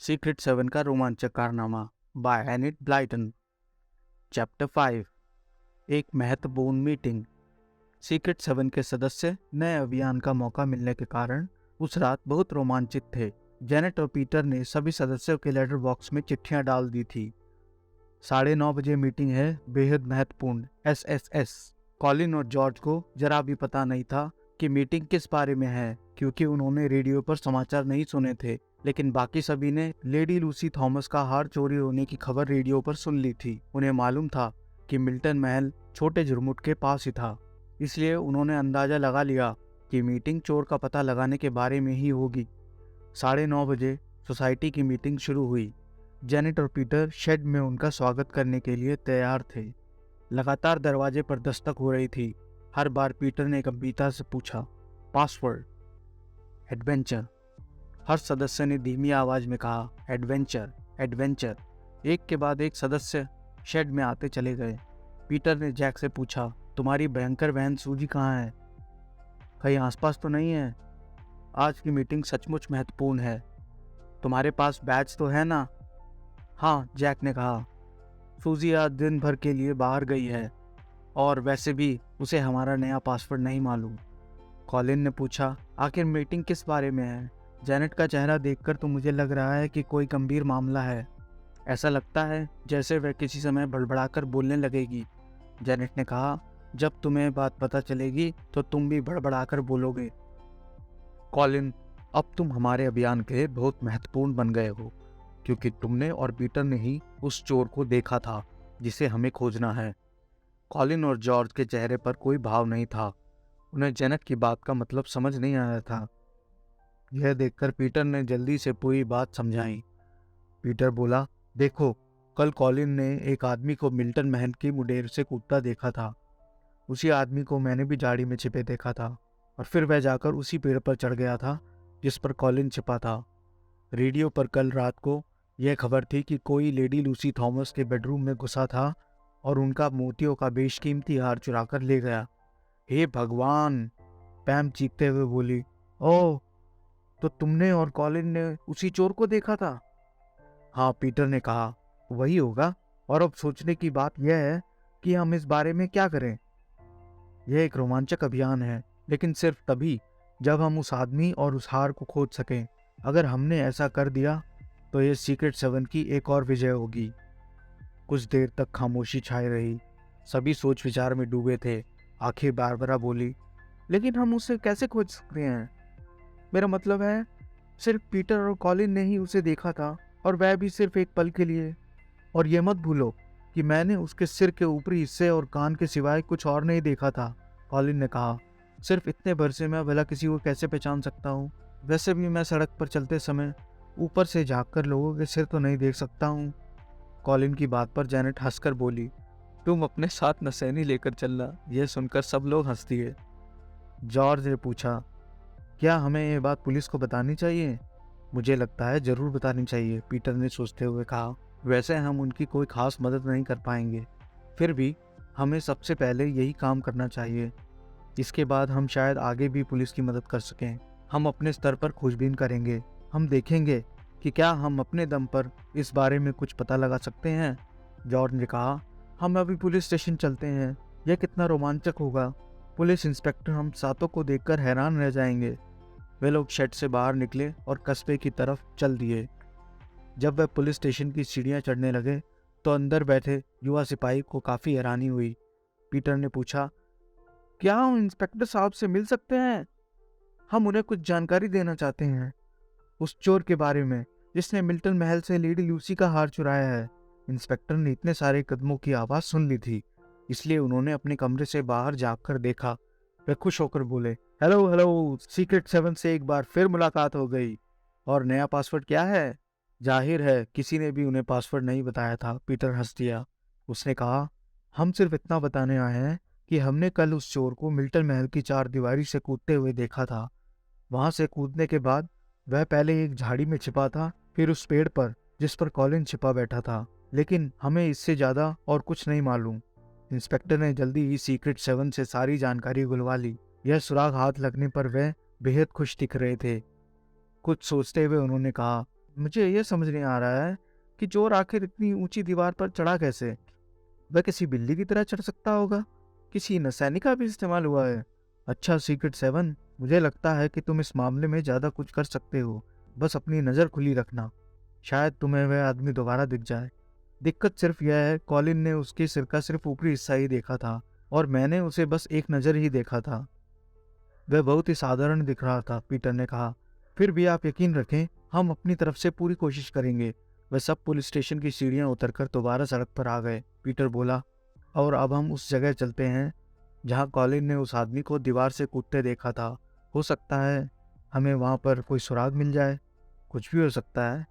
Secret 7 का रोमांचक कारनामा बाय एनिट ब्लाइटन। चैप्टर 5। एक महत्वपूर्ण मीटिंग। सीक्रेट 7 के सदस्य नए अभियान का मौका मिलने के कारण उस रात बहुत रोमांचित थे। जेनेट और पीटर ने सभी सदस्यों के लेटर बॉक्स में चिट्ठियां डाल दी थी। 9:30 बजे मीटिंग है, बेहद महत्वपूर्ण, SSS। कॉलिन और जॉर्ज को जरा भी पता नहीं था कि मीटिंग किस बारे में है, क्योंकि उन्होंने रेडियो पर समाचार नहीं सुने थे। लेकिन बाकी सभी ने लेडी लूसी थॉमस का हार चोरी होने की खबर रेडियो पर सुन ली थी। उन्हें मालूम था कि मिल्टन महल छोटे झुरमुट के पास ही था, इसलिए उन्होंने अंदाजा लगा लिया कि मीटिंग चोर का पता लगाने के बारे में ही होगी। 9:30 बजे सोसाइटी की मीटिंग शुरू हुई। जेनेट और पीटर शेड में उनका स्वागत करने के लिए तैयार थे। लगातार दरवाजे पर दस्तक हो रही थी। हर बार पीटर ने गंभीरता से पूछा, पासवर्ड। एडवेंचर। हर सदस्य ने धीमी आवाज में कहा, एडवेंचर, एडवेंचर। एक के बाद एक सदस्य शेड में आते चले गए। पीटर ने जैक से पूछा, तुम्हारी भयंकर बहन सूजी कहाँ है? कहीं आसपास तो नहीं है? आज की मीटिंग सचमुच महत्वपूर्ण है। तुम्हारे पास बैच तो है ना? हाँ, जैक ने कहा। सूजी आज दिन भर के लिए बाहर गई है और वैसे भी उसे हमारा नया पासवर्ड नहीं मालूम। कॉलिन ने पूछा, आखिर मीटिंग किस बारे में है? जेनेट का चेहरा देखकर तो मुझे लग रहा है कि कोई गंभीर मामला है। ऐसा लगता है जैसे वह किसी समय बड़बड़ाकर बोलने लगेगी। जेनेट ने कहा, जब तुम्हें बात पता चलेगी तो तुम भी बड़बड़ाकर बोलोगे। कॉलिन, अब तुम हमारे अभियान के बहुत महत्वपूर्ण बन गए हो, क्योंकि तुमने और पीटर ने ही उस चोर को देखा था जिसे हमें खोजना है। कॉलिन और जॉर्ज के चेहरे पर कोई भाव नहीं था। उन्हें जेनेट की बात का मतलब समझ नहीं आया था। यह देखकर पीटर ने जल्दी से पूरी बात समझाई। पीटर बोला, देखो, कल कॉलिन ने एक आदमी को मिल्टन महल की मुंडेर से कूदता देखा था। उसी आदमी को मैंने भी झाड़ी में छिपे देखा था, और फिर वह जाकर उसी पेड़ पर चढ़ गया था जिस पर कॉलिन छिपा था। रेडियो पर कल रात को यह खबर थी कि कोई लेडी लूसी थॉमस के बेडरूम में घुसा था और उनका मोतियों का बेशकीमती हार चुराकर ले गया। हे भगवान! पैम चीखते हुए बोली। ओह, तो तुमने और कॉलिन ने उसी चोर को देखा था? हाँ, पीटर ने कहा, वही होगा। और अब सोचने की बात यह है कि हम इस बारे में क्या करें। यह एक रोमांचक अभियान है, लेकिन सिर्फ तभी जब हम उस आदमी और उस हार को खोज सकें। अगर हमने ऐसा कर दिया तो यह सीक्रेट 7 की एक और विजय होगी। कुछ देर तक खामोशी छाई रही। सभी सोच विचार में डूबे थे। आखिर बारबरा बोली, लेकिन हम उसे कैसे खोज सकते हैं? मेरा मतलब है, सिर्फ पीटर और कॉलिन ने ही उसे देखा था, और वह भी सिर्फ एक पल के लिए। और ये मत भूलो कि मैंने उसके सिर के ऊपरी हिस्से और कान के सिवाय कुछ और नहीं देखा था। कॉलिन ने कहा, सिर्फ इतने भर से मैं भला किसी को कैसे पहचान सकता हूँ? वैसे भी मैं सड़क पर चलते समय ऊपर से झाँककर लोगों के सिर तो नहीं देख सकता हूँ। कॉलिन की बात पर जेनेट हंसकर बोली, तुम अपने साथ नसैनी लेकर चलना। यह सुनकर सब लोग हंस दिए। जॉर्ज ने पूछा, क्या हमें यह बात पुलिस को बतानी चाहिए? मुझे लगता है जरूर बतानी चाहिए, पीटर ने सोचते हुए कहा। वैसे हम उनकी कोई खास मदद नहीं कर पाएंगे, फिर भी हमें सबसे पहले यही काम करना चाहिए। इसके बाद हम शायद आगे भी पुलिस की मदद कर सकें। हम अपने स्तर पर खोजबीन करेंगे। हम देखेंगे कि क्या हम अपने दम पर इस बारे में कुछ पता लगा सकते हैं। जॉर्ज ने कहा, हम अभी पुलिस स्टेशन चलते हैं। यह कितना रोमांचक होगा। पुलिस इंस्पेक्टर हम सातों को देखकर हैरान रह जाएंगे। वे लोग शेड से बाहर निकले और कस्बे की तरफ चल दिए। जब वह पुलिस स्टेशन की सीढ़ियां चढ़ने लगे तो अंदर बैठे युवा सिपाही को काफी हैरानी हुई। पीटर ने पूछा, क्या हम इंस्पेक्टर साहब से मिल सकते हैं? हम उन्हें कुछ जानकारी देना चाहते हैं, उस चोर के बारे में जिसने मिल्टन महल से लेडी लूसी का हार चुराया है। इंस्पेक्टर ने इतने सारे कदमों की आवाज सुन ली थी, इसलिए उन्होंने अपने कमरे से बाहर झाँककर देखा। वे खुश होकर बोले, हेलो हेलो, सीक्रेट 7 से एक बार फिर मुलाकात हो गई। और नया पासवर्ड क्या है? जाहिर है किसी ने भी उन्हें पासवर्ड नहीं बताया था। पीटर हंस दिया। उसने कहा, हम सिर्फ इतना बताने आए हैं कि हमने कल उस चोर को मिल्टन महल की चारदीवारी से कूदते हुए देखा था। वहां से कूदने के बाद वह पहले एक झाड़ी में छिपा था, फिर उस पेड़ पर जिस पर कॉलिन छिपा बैठा था। लेकिन हमें इससे ज्यादा और कुछ नहीं मालूम। इंस्पेक्टर ने जल्दी ही सीक्रेट 7 से सारी जानकारी गुलवा ली। यह सुराग हाथ लगने पर वह बेहद खुश दिख रहे थे। कुछ सोचते हुए उन्होंने कहा, मुझे ये समझ नहीं आ रहा है कि चोर आखिर इतनी ऊंची दीवार पर चढ़ा कैसे। वह किसी बिल्ली की तरह चढ़ सकता होगा? किसी नसैनी का भी इस्तेमाल हुआ है? अच्छा सीक्रेट सेवन, मुझे लगता है कि तुम इस मामले में ज़्यादा कुछ कर सकते हो। बस अपनी नज़र खुली रखना, शायद तुम्हें वह आदमी दोबारा दिख जाए। दिक्कत सिर्फ यह है, कॉलिन ने उसके सिर का सिर्फ ऊपरी हिस्सा ही देखा था और मैंने उसे बस एक नज़र ही देखा था। वह बहुत ही साधारण दिख रहा था, पीटर ने कहा। फिर भी आप यकीन रखें, हम अपनी तरफ से पूरी कोशिश करेंगे। वह सब पुलिस स्टेशन की सीढ़ियां उतरकर दोबारा सड़क पर आ गए। पीटर बोला, और अब हम उस जगह चलते हैं जहां कॉलिन ने उस आदमी को दीवार से कूदते देखा था। हो सकता है हमें वहां पर कोई सुराग मिल जाए। कुछ भी हो सकता है।